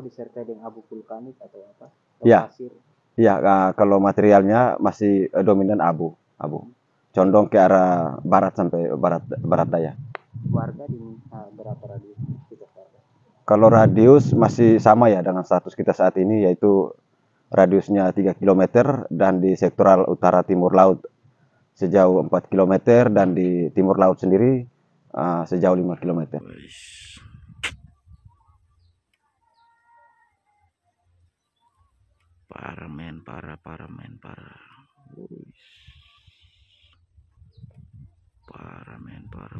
disertai dengan abu vulkanik atau apa? Atau Ya, pasir? ya, kalau materialnya masih dominan abu, condong ke arah barat sampai barat daya. Warga diminta berapa radius kita warga? Kalau radius masih sama ya dengan status kita saat ini, yaitu radiusnya 3 km dan di sektoral utara timur laut sejauh 4 km dan di timur laut sendiri sejauh 5 km. Parah men, parah men, parah. Parah men, parah.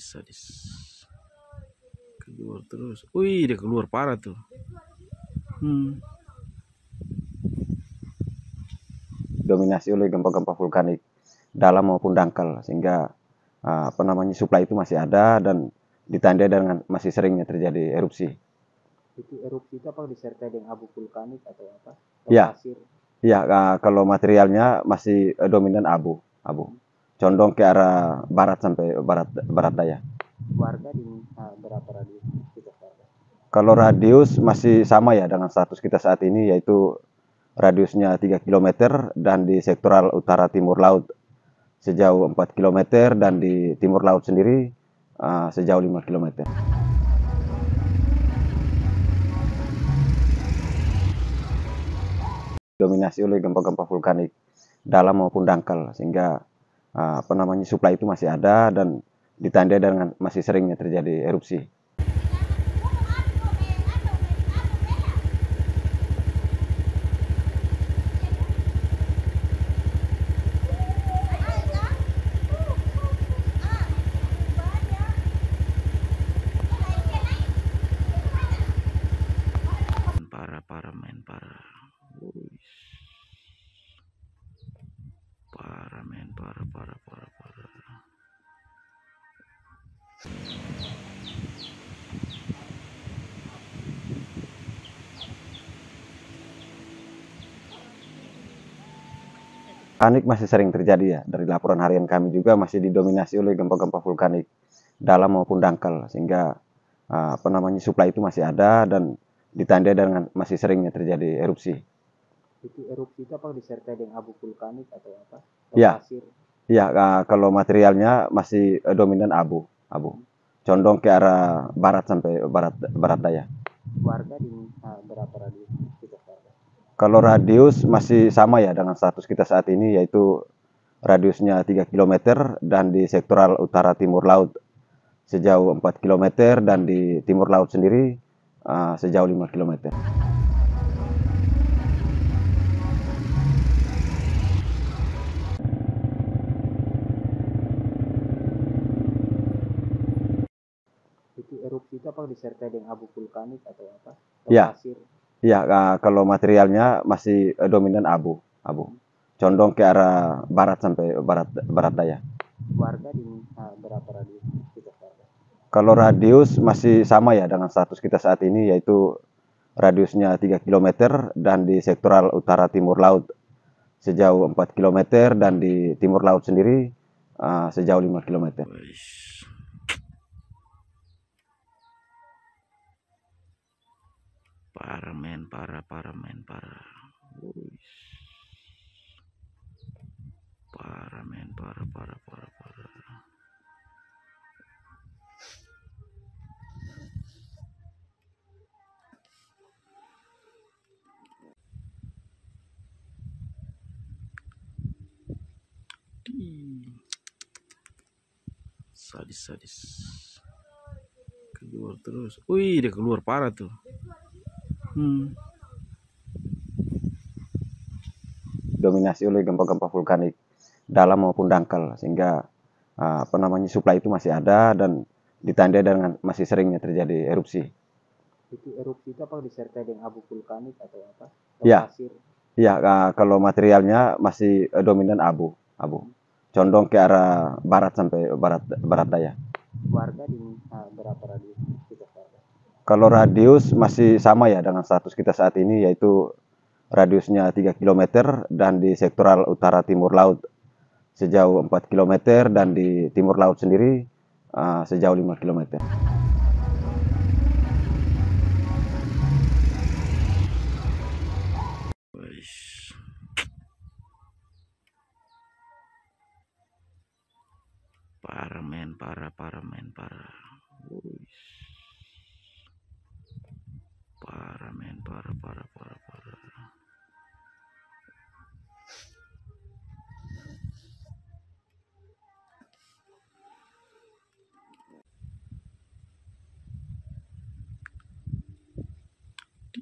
Sadis. Keluar terus. Wih, dia keluar parah tuh. Dominasi oleh gempa-gempa vulkanik dalam maupun dangkal, sehingga suplai itu masih ada dan ditandai dengan masih seringnya terjadi erupsi. Itu erupsi itu apa disertai dengan abu vulkanik atau apa? Atau Ya. pasir? Ya, kalau materialnya masih dominan abu, condong ke arah barat sampai barat daya. Warga diminta berapa radius kita warga? Kalau radius masih sama ya dengan status kita saat ini, yaitu radiusnya 3 km dan di sektoral utara timur laut sejauh 4 km dan di timur laut sendiri sejauh 5 km. Dominasi oleh gempa-gempa vulkanik dalam maupun dangkal, sehingga suplai itu masih ada dan ditandai dengan masih seringnya terjadi erupsi. Parah men, parah. Parah men, parah. Vulkanik masih sering terjadi ya. Dari laporan harian kami juga masih didominasi oleh gempa-gempa vulkanik dalam maupun dangkal, sehingga suplai itu masih ada dan ditandai dengan masih seringnya terjadi erupsi. Itu erupsi itu apa disertai dengan abu vulkanik atau apa? Atau Ya. pasir? Ya, kalau materialnya masih dominan abu, condong ke arah barat sampai barat daya. Warga diminta berapa radius kita warga? Kalau radius masih sama ya dengan status kita saat ini, yaitu radiusnya 3 km dan di sektoral utara timur laut sejauh 4 km dan di timur laut sendiri sejauh 5 km. Itu erupsi itu apa disertai dengan abu vulkanik atau apa? Atau Ya. pasir? Ya, kalau materialnya masih dominan abu, condong ke arah barat sampai barat daya. Warga diminta berapa radius kita warga? Kalau radius masih sama ya dengan status kita saat ini, yaitu radiusnya 3 km dan di sektoral utara timur laut sejauh 4 km dan di timur laut sendiri sejauh 5 km. Parah men, parah. Parah men, parah. Sadis. Keluar terus. Wih, dia keluar parah tuh. Dominasi oleh gempa-gempa vulkanik dalam maupun dangkal, sehingga suplai itu masih ada dan ditandai dengan masih seringnya terjadi erupsi. Itu erupsi itu apa disertai dengan abu vulkanik atau apa? Atau Ya. pasir? Ya, kalau materialnya masih dominan abu, condong ke arah barat sampai barat daya. Warga diminta berapa radius kita warga? Kalau radius masih sama ya dengan status kita saat ini, yaitu radiusnya 3 km dan di sektoral utara timur laut sejauh 4 km dan di timur laut sendiri sejauh 5 km. Wis. Parah men, parah men, parah. Wis. Parah men, parah.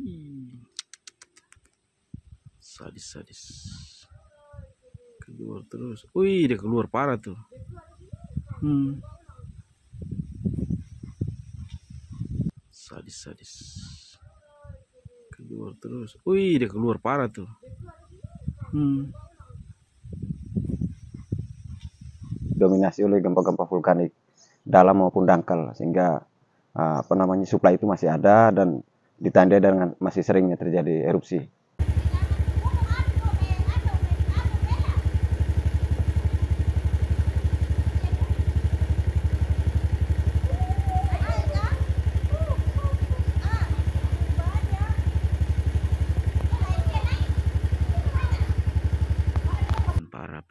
Ih. Sadis. Keluar terus. Wih, dia keluar parah tuh. Sadis. Keluar terus. Wih, dia keluar parah tuh. Dominasi oleh gempa-gempa vulkanik dalam maupun dangkal, sehingga suplai itu masih ada dan ditandai dengan masih seringnya terjadi erupsi.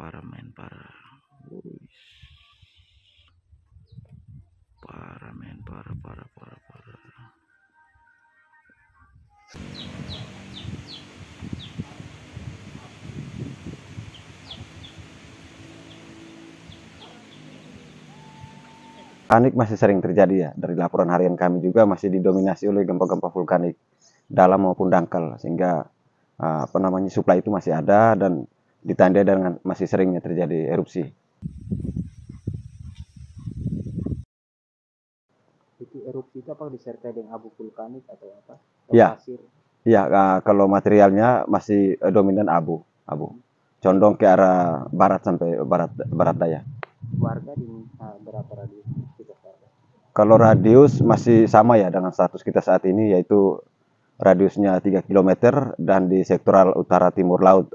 Parah men, parah. Wih. Parah men, parah. Vulkanik masih sering terjadi ya. Dari laporan harian kami juga masih didominasi oleh gempa-gempa vulkanik dalam maupun dangkal, sehingga suplai itu masih ada dan ditandai dengan masih seringnya terjadi erupsi. Itu erupsi itu apa disertai dengan abu vulkanik atau apa? Atau Ya. pasir? Ya, kalau materialnya masih dominan abu. Condong ke arah barat sampai barat daya. Warga diminta berapa radius kita warga? Kalau radius masih sama ya dengan status kita saat ini, yaitu radiusnya 3 km dan di sektoral utara timur laut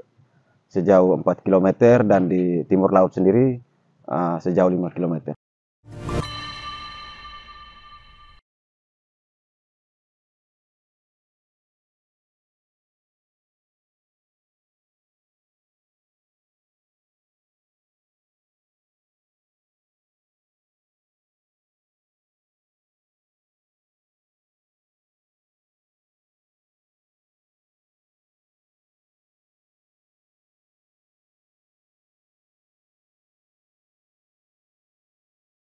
sejauh 4 km dan di timur laut sendiri sejauh 5 km.